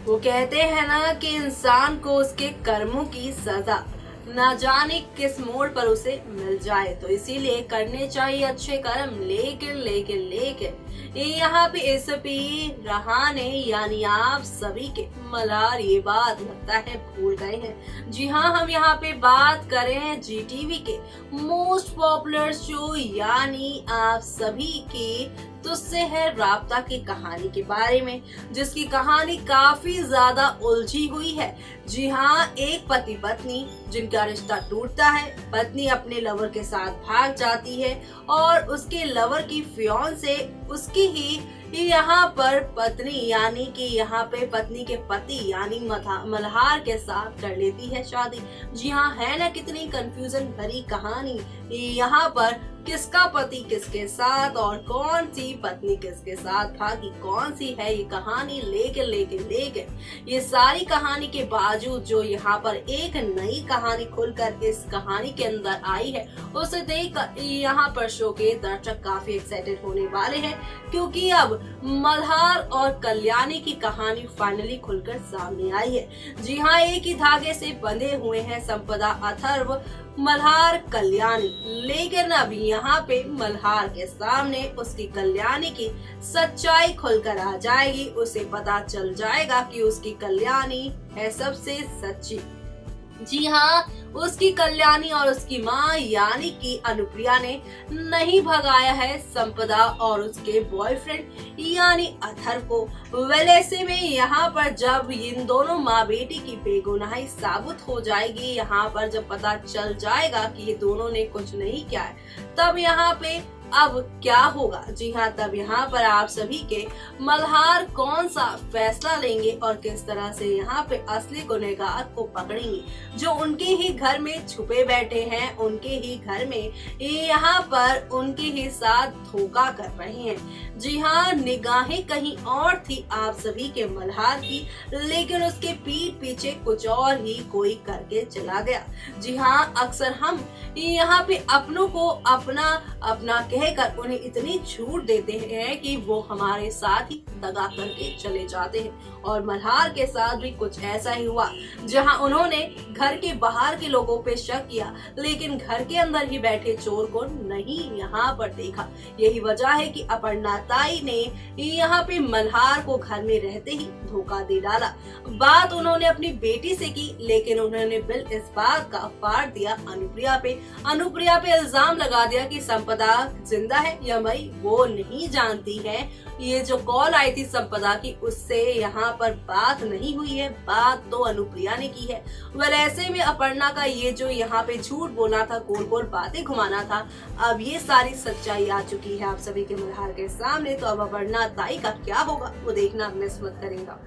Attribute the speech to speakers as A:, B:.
A: वो कहते हैं ना कि इंसान को उसके कर्मों की सजा ना जाने किस मोड़ पर उसे मिल जाए, तो इसीलिए करने चाहिए अच्छे कर्म। लेकिन लेकिन लेकिन यहाँ पे एसपी रहाने यानी आप सभी के मल्हार ये बात लगता है भूल गए हैं। जी हाँ, हम यहाँ पे बात करें जीटीवी के मोस्ट पॉपुलर शो यानी आप सभी के तुझसे है राब्ता की कहानी के बारे में, जिसकी कहानी काफी ज्यादा उलझी हुई है। जी हाँ, एक पति पत्नी जिनका रिश्ता टूटता है, पत्नी अपने लवर के साथ भाग जाती है और उसके लवर की फियांसे उसकी ही यहाँ पर पत्नी यानी कि यहाँ पे पत्नी के पति यानी मल्हार के साथ कर लेती है शादी। जी हाँ, है ना कितनी कंफ्यूजन भरी कहानी। यहाँ पर किसका पति किसके साथ और कौन सी पत्नी किसके साथ भागी, कौन सी है ये कहानी। लेकिन लेकिन लेकिन ये सारी कहानी के बावजूद जो यहाँ पर एक नई कहानी खुलकर इस कहानी के अंदर आई है, उसे देख यहाँ पर शो के दर्शक काफी एक्साइटेड होने वाले हैं, क्योंकि अब मल्हार और कल्याणी की कहानी फाइनली खुलकर सामने आई है। जी हाँ, एक ही धागे से बंधे हुए हैं संपदा, अथर्व, मल्हार, कल्याणी। लेकिन अब यहाँ पे मल्हार के सामने उसकी कल्याणी की सच्चाई खुलकर आ जाएगी। उसे पता चल जाएगा कि उसकी कल्याणी है सबसे सच्ची। जी हाँ, उसकी कल्याणी और उसकी माँ यानी कि अनुप्रिया ने नहीं भगाया है संपदा और उसके बॉयफ्रेंड यानी अथर्व को। वेल ऐसे में यहाँ पर जब इन दोनों माँ बेटी की बेगुनाही साबित हो जाएगी, यहाँ पर जब पता चल जाएगा कि ये दोनों ने कुछ नहीं किया है, तब यहाँ पे अब क्या होगा। जी हाँ, तब यहाँ पर आप सभी के मल्हार कौन सा फैसला लेंगे और किस तरह से यहाँ पे असली गुनहगार को पकड़ेंगे, जो उनके ही घर में छुपे बैठे हैं, उनके ही घर में यहाँ पर उनके ही साथ धोखा कर रहे हैं। जी हाँ, निगाहें कहीं और थी आप सभी के मल्हार की, लेकिन उसके पीठ पीछे कुछ और ही कोई करके चला गया। जी हाँ, अक्सर हम यहाँ पे अपनों को अपना अपना कहकर उन्हें इतनी छूट देते हैं कि वो हमारे साथ ही दगा करके चले जाते हैं। और मल्हार के साथ भी कुछ ऐसा ही हुआ, जहां उन्होंने घर के बाहर के लोगों पे शक किया, लेकिन घर के अंदर ही बैठे चोर को नहीं यहाँ पर देखा। यही वजह है कि अपर्णा ताई ने यहाँ पे मल्हार को घर में रहते ही धोखा दे डाला। बात उन्होंने अपनी बेटी से की, लेकिन उन्होंने बिल इस बात का फाड़ दिया अनुप्रिया पे इल्जाम लगा दिया कि संपदा जिंदा है या मरी वो नहीं जानती है। ये जो कॉल आई थी संपदा की, उससे यहाँ पर बात नहीं हुई है, बात तो अनुप्रिया ने की है। वह ऐसे में अपर्णा का ये जो यहाँ पे झूठ बोलना था, गोल गोल बातें घुमाना था, अब ये सारी सच्चाई आ चुकी है आप सभी के मल्हार के सामने। तो अब अपर्णा ताई का क्या होगा वो देखना मिस मत करेगा।